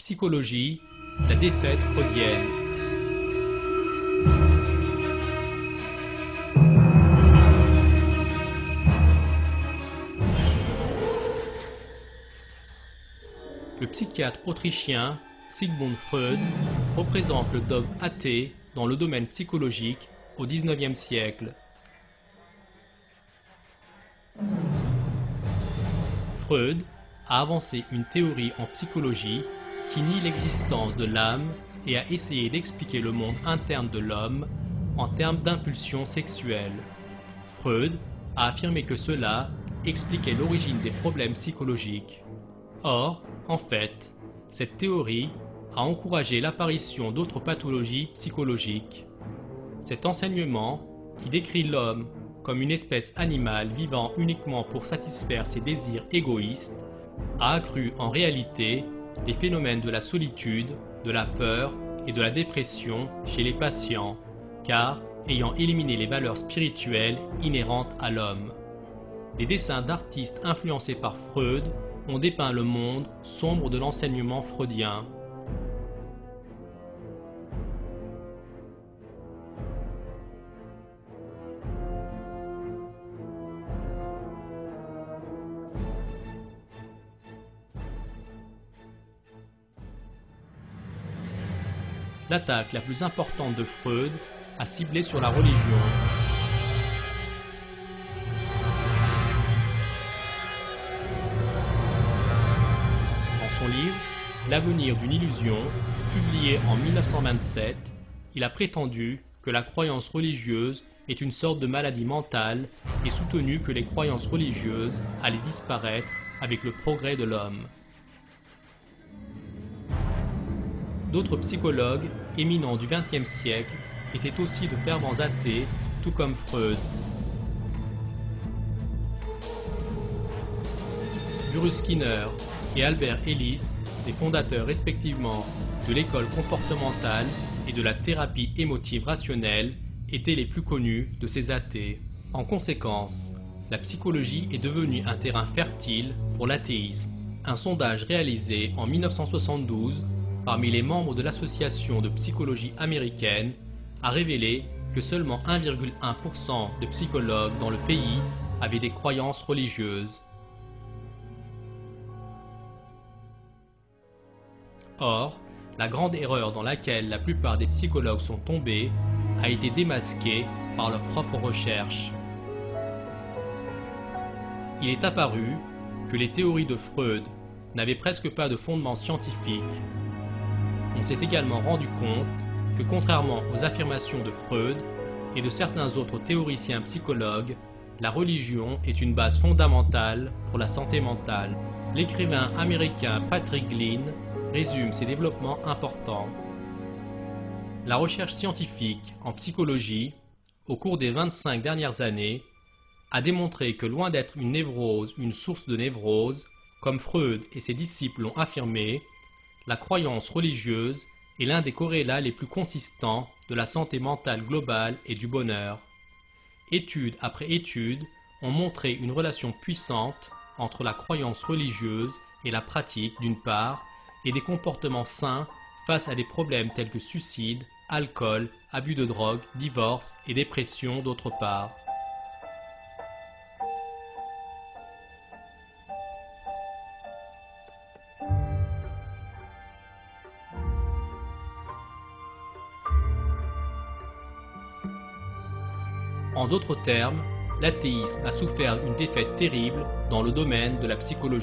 Psychologie, la défaite freudienne. Le psychiatre autrichien Sigmund Freud représente le dogme athée dans le domaine psychologique au XIXe siècle. Freud a avancé une théorie en psychologie qui nie l'existence de l'âme et a essayé d'expliquer le monde interne de l'homme en termes d'impulsion sexuelle. Freud a affirmé que cela expliquait l'origine des problèmes psychologiques. Or, en fait, cette théorie a encouragé l'apparition d'autres pathologies psychologiques. Cet enseignement, qui décrit l'homme comme une espèce animale vivant uniquement pour satisfaire ses désirs égoïstes, a accru en réalité les phénomènes de la solitude, de la peur et de la dépression chez les patients, car ayant éliminé les valeurs spirituelles inhérentes à l'homme. Des dessins d'artistes influencés par Freud ont dépeint le monde sombre de l'enseignement freudien. L'attaque la plus importante de Freud a ciblé sur la religion. Dans son livre « L'avenir d'une illusion », publié en 1927, il a prétendu que la croyance religieuse est une sorte de maladie mentale et soutenu que les croyances religieuses allaient disparaître avec le progrès de l'homme. D'autres psychologues éminents du XXe siècle étaient aussi de fervents athées, tout comme Freud. Bruce Skinner et Albert Ellis, les fondateurs respectivement de l'école comportementale et de la thérapie émotive rationnelle, étaient les plus connus de ces athées. En conséquence, la psychologie est devenue un terrain fertile pour l'athéisme. Un sondage réalisé en 1972 parmi les membres de l'Association de psychologie américaine a révélé que seulement 1,1% de psychologues dans le pays avaient des croyances religieuses. Or, la grande erreur dans laquelle la plupart des psychologues sont tombés a été démasquée par leurs propres recherches. Il est apparu que les théories de Freud n'avaient presque pas de fondement scientifique. On s'est également rendu compte que contrairement aux affirmations de Freud et de certains autres théoriciens psychologues, la religion est une base fondamentale pour la santé mentale. L'écrivain américain Patrick Glynn résume ces développements importants. La recherche scientifique en psychologie, au cours des 25 dernières années, a démontré que loin d'être une névrose, une source de névrose, comme Freud et ses disciples l'ont affirmé, la croyance religieuse est l'un des corrélats les plus consistants de la santé mentale globale et du bonheur. Études après études ont montré une relation puissante entre la croyance religieuse et la pratique d'une part, et des comportements sains face à des problèmes tels que suicide, alcool, abus de drogue, divorce et dépression d'autre part. En d'autres termes, l'athéisme a souffert une défaite terrible dans le domaine de la psychologie.